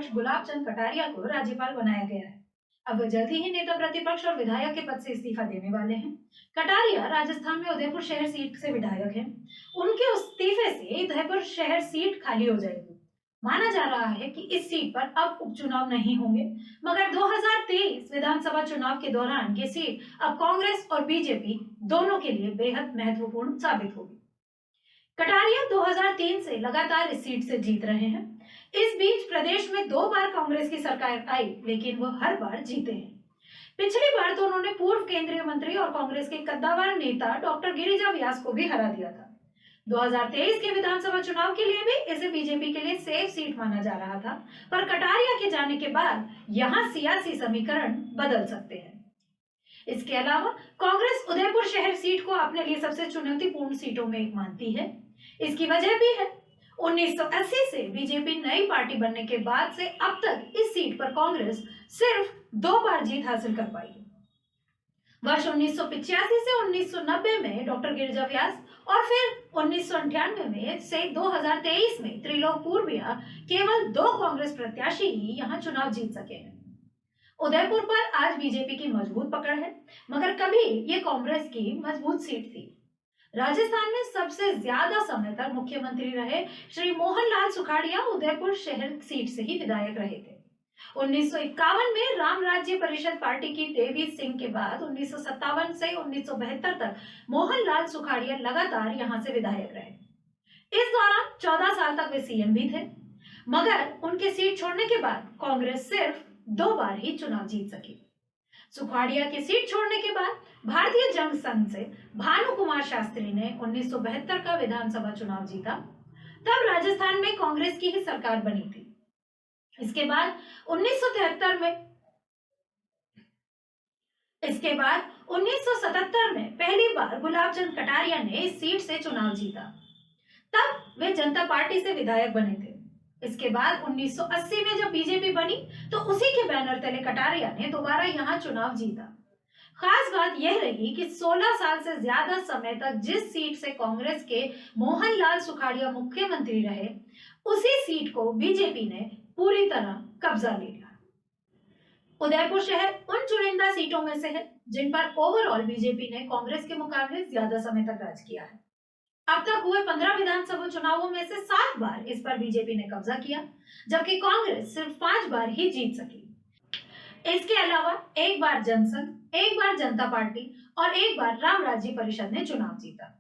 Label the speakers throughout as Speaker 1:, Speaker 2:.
Speaker 1: प्रतिपक्ष गुलाब चंद कटारिया को राज्यपाल बनाया गया है। अब वे जल्दी ही नेता प्रतिपक्ष और विधायक के पद से इस्तीफा देने वाले हैं। कटारिया राजस्थान में उदयपुर शहर सीट से विधायक हैं। उनके इस्तीफे से उदयपुर शहर सीट खाली हो जाएगी। माना जा रहा है कि इस सीट पर अब उपचुनाव नहीं होंगे, मगर 2023 विधानसभा चुनाव के दौरान ये सीट अब कांग्रेस और बीजेपी दोनों के लिए बेहद महत्वपूर्ण साबित होगी। कटारिया 2003 से लगातार इस सीट से जीत रहे हैं। इस बीच प्रदेश में 2 बार कांग्रेस की सरकार आई, लेकिन वो हर बार जीते हैं। पिछली बार तो उन्होंने पूर्व केंद्रीय मंत्री और कांग्रेस के कद्दावर नेता डॉक्टर गिरिजा व्यास को भी हरा दिया था। 2023 के विधानसभा चुनाव के लिए भी इसे बीजेपी के लिए सेफ सीट माना जा रहा था, पर कटारिया के जाने के बाद यहाँ सियासी समीकरण बदल सकते हैं। इसके अलावा कांग्रेस उदयपुर शहर सीट को अपने लिए सबसे चुनौतीपूर्ण सीटों में एक मानती है। इसकी वजह भी है 1980 से बीजेपी नई पार्टी बनने के बाद से अब तक इस सीट पर कांग्रेस सिर्फ 2 बार जीत हासिल कर पाई है। वर्ष 1985 से 1990 में डॉक्टर गिरिजा व्यास और फिर 1998 में से 2023 में त्रिलोक पूर्विया केवल 2 कांग्रेस प्रत्याशी ही यहां चुनाव जीत सके हैं। उदयपुर पर आज बीजेपी की मजबूत पकड़ है, मगर कभी ये कांग्रेस की मजबूत सीट थी। राजस्थान में सबसे ज्यादा समय तक मुख्यमंत्री रहे श्री मोहनलाल सुखाड़िया उदयपुर शहर सीट से ही विधायक रहे थे। 1951 में राम राज्य परिषद पार्टी की देवी सिंह के बाद 1957 से 1972 तक मोहनलाल सुखाड़िया लगातार यहां से विधायक रहे। इस दौरान 14 साल तक वे सीएम भी थे, मगर उनके सीट छोड़ने के बाद कांग्रेस सिर्फ 2 बार ही चुनाव जीत सकी। सुखाड़िया की सीट छोड़ने के बाद भारतीय जन संघ से भानु कुमार शास्त्री ने 1972 का विधानसभा चुनाव जीता। तब राजस्थान में कांग्रेस की ही सरकार बनी थी। इसके बाद 1977 में पहली बार गुलाब चंद कटारिया ने इस सीट से चुनाव जीता। तब वे जनता पार्टी से विधायक बने थे। इसके बाद 1980 में जब बीजेपी बनी तो उसी के बैनर तले कटारिया ने दोबारा यहां चुनाव जीता। खास बात यह रही कि 16 साल से ज्यादा समय तक जिस सीट से कांग्रेस के मोहनलाल सुखाड़िया मुख्यमंत्री रहे, उसी सीट को बीजेपी ने पूरी तरह कब्जा ले लिया। उदयपुर शहर उन चुनिंदा सीटों में से है जिन पर ओवरऑल बीजेपी ने कांग्रेस के मुकाबले ज्यादा समय तक राज किया है। अब तक हुए 15 विधानसभा चुनावों में से 7 बार इस पर बीजेपी ने कब्जा किया, जबकि कांग्रेस सिर्फ 5 बार ही जीत सकी। इसके अलावा 1 बार जनसंघ, 1 बार जनता पार्टी और 1 बार राम राज्य परिषद ने चुनाव जीता।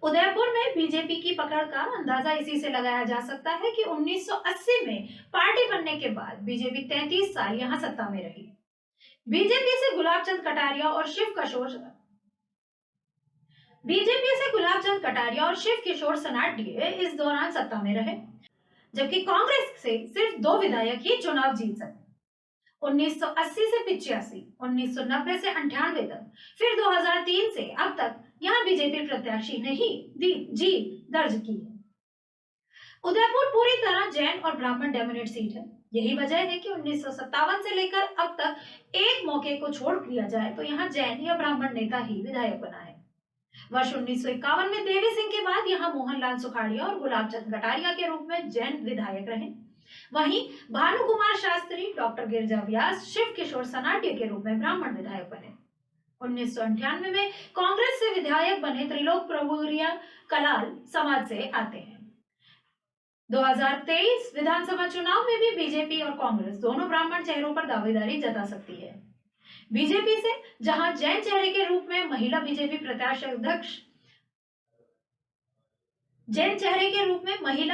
Speaker 1: उदयपुर में बीजेपी की पकड़ का अंदाजा इसी से लगाया जा सकता है कि 1980 में पार्टी बनने के बाद बीजेपी 33 साल यहां सत्ता में रही। बीजेपी से गुलाब चंद कटारिया और शिव किशोर सनाटिये इस दौरान सत्ता में रहे, जबकि कांग्रेस से सिर्फ 2 विधायक ही चुनाव जीत सके। 1980 से 85, 1990 से 98 तक, फिर 2003 से अब तक यहां बीजेपी प्रत्याशी ने ही जीत दर्ज की है। उदयपुर पूरी तरह जैन और ब्राह्मण डोमिनेट सीट है। यही वजह है कि 1957 से लेकर अब तक एक मौके को छोड़ दिया जाए तो यहाँ जैन या ब्राह्मण नेता ही विधायक बना है। वर्ष 1951 में देवी सिंह के बाद यहाँ मोहनलाल सुखाड़िया और गुलाब चंद कटारिया के रूप में जैन विधायक रहे। वहीं भानु कुमार शास्त्री, डॉक्टर गिरिजा व्यास, शिव किशोर सनाटिया के रूप में ब्राह्मण विधायक बने। 1998 में कांग्रेस से विधायक बने त्रिलोक पूर्विया कलाल समाज से आते हैं। 2023 विधानसभा चुनाव में भी बीजेपी और कांग्रेस दोनों ब्राह्मण चेहरों पर दावेदारी जता सकती है। बीजेपी से जहां जैन चेहरे के रूप में महिला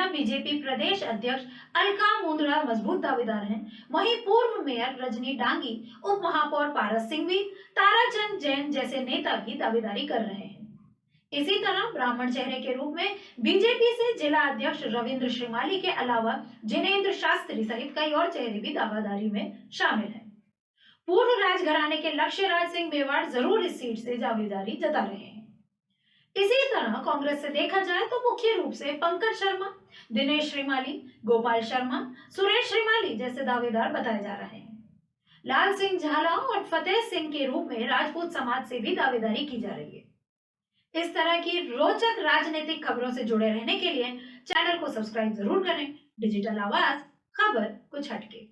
Speaker 1: बीजेपी प्रदेश अध्यक्ष अलका मुंदड़ा मजबूत दावेदार हैं, वहीं पूर्व मेयर रजनी डांगी, उप महापौर पारस सिंघवी, ताराचंद जैन जैसे नेता भी दावेदारी कर रहे हैं। इसी तरह ब्राह्मण चेहरे के रूप में बीजेपी से जिला अध्यक्ष रविंद्र श्रीमाली के अलावा जिनेंद्र शास्त्री सहित कई और चेहरे भी दावेदारी में शामिल हैं। पूर्व राजघराने के लक्ष्य राज सिंह मेवाड़ जरूर इस सीट से दावेदारी जता रहे हैं। इसी तरह कांग्रेस से देखा जाए तो मुख्य रूप से पंकज शर्मा, दिनेश श्रीमाली, गोपाल शर्मा, सुरेश श्रीमाली जैसे दावेदार बताए जा रहे हैं। लाल सिंह झाला और फतेह सिंह के रूप में राजपूत समाज से भी दावेदारी की जा रही है। इस तरह की रोचक राजनीतिक खबरों से जुड़े रहने के लिए चैनल को सब्सक्राइब जरूर करें। डिजिटल आवाज खबर कुछ हटके।